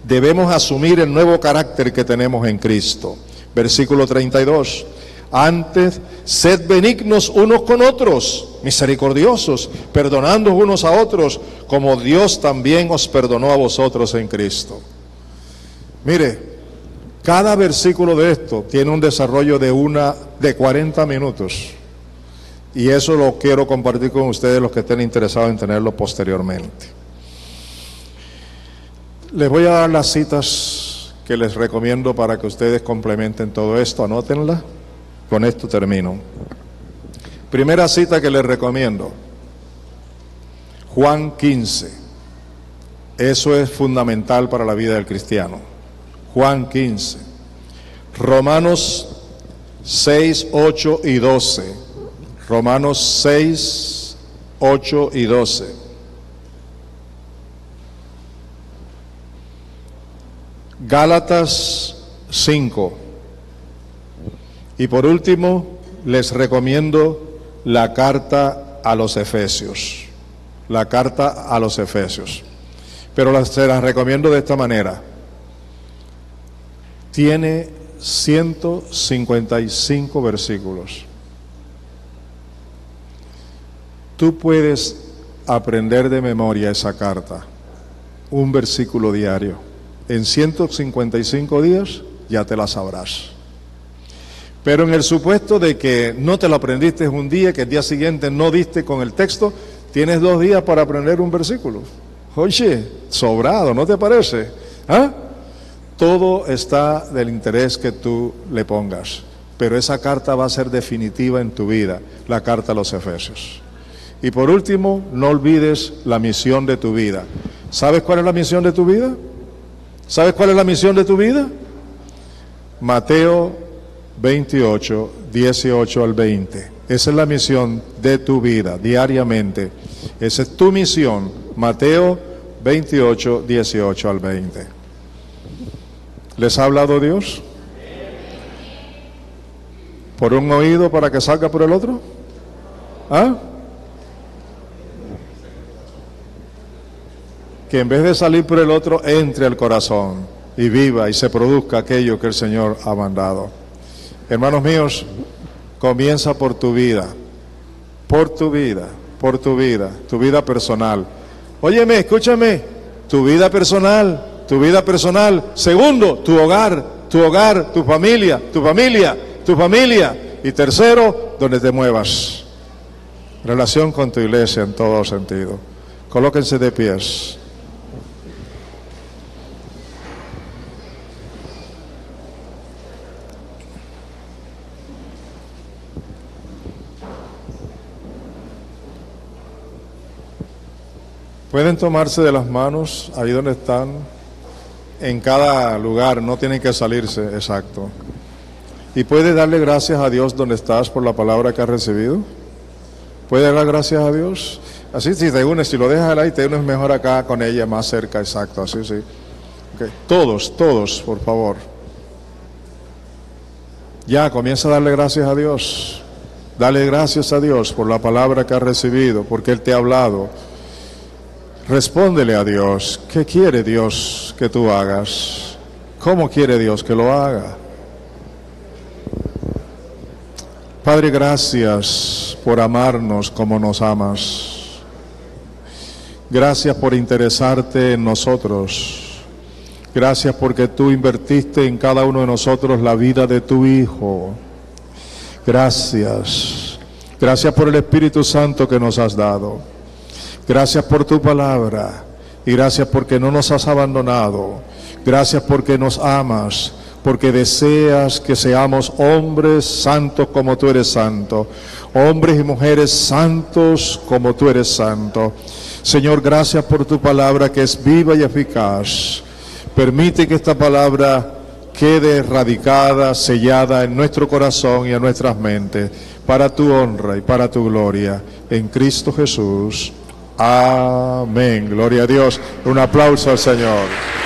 debemos asumir el nuevo carácter que tenemos en Cristo. Versículo 32, antes, sed benignos unos con otros, misericordiosos, perdonando unos a otros, como Dios también os perdonó a vosotros en Cristo. Mire, cada versículo de esto tiene un desarrollo de 40 minutos. Y eso lo quiero compartir con ustedes, los que estén interesados en tenerlo posteriormente. Les voy a dar las citas que les recomiendo para que ustedes complementen todo esto, anótenla. Con esto termino. Primera cita que les recomiendo, Juan 15. Eso es fundamental para la vida del cristiano. Juan 15, Romanos 6, 8 y 12. Romanos 6, 8 y 12. Gálatas 5. Y por último, les recomiendo la carta a los Efesios. La carta a los Efesios. Pero se las recomiendo de esta manera. Tiene 155 versículos. Tú puedes aprender de memoria esa carta, un versículo diario. En 155 días ya te la sabrás. Pero en el supuesto de que no te lo aprendiste un día, que el día siguiente no diste con el texto, tienes 2 días para aprender un versículo. Oye, sobrado, ¿no te parece? ¿Ah? Todo está del interés que tú le pongas, pero esa carta va a ser definitiva en tu vida, la carta a los Efesios. Y por último, no olvides la misión de tu vida. ¿Sabes cuál es la misión de tu vida? ¿Sabes cuál es la misión de tu vida? Mateo 28, 18 al 20. Esa es la misión de tu vida, diariamente. Esa es tu misión, Mateo 28, 18 al 20. ¿Les ha hablado Dios? ¿Por un oído para que salga por el otro? ¿Ah? Que en vez de salir por el otro, entre al corazón y viva y se produzca aquello que el Señor ha mandado. Hermanos míos, comienza por tu vida, por tu vida, por tu vida personal. Óyeme, escúchame, tu vida personal. Segundo, tu hogar, tu familia. Y tercero, donde te muevas. Relación con tu iglesia en todo sentido. Colóquense de pies. Pueden tomarse de las manos ahí donde están, en cada lugar, no tienen que salirse, exacto. Y puedes darle gracias a Dios donde estás por la palabra que has recibido. ¿Puedes dar gracias a Dios? Así, si te unes, si lo dejas ahí, te unes mejor acá con ella, más cerca, exacto, así, sí. Okay. Todos, por favor. Ya, comienza a darle gracias a Dios. Dale gracias a Dios por la palabra que has recibido, porque Él te ha hablado. Respóndele a Dios. ¿Qué quiere Dios que tú hagas? ¿Cómo quiere Dios que lo haga? Padre, gracias por amarnos como nos amas. Gracias por interesarte en nosotros. Gracias porque tú invertiste en cada uno de nosotros la vida de tu Hijo. Gracias. Gracias por el Espíritu Santo que nos has dado. Gracias por tu palabra y gracias porque no nos has abandonado. Gracias porque nos amas, porque deseas que seamos hombres santos como tú eres santo, hombres y mujeres santos como tú eres santo. Señor, gracias por tu palabra que es viva y eficaz. Permite que esta palabra quede radicada, sellada en nuestro corazón y en nuestras mentes, para tu honra y para tu gloria, en Cristo Jesús. Amén. Gloria a Dios. Un aplauso al Señor.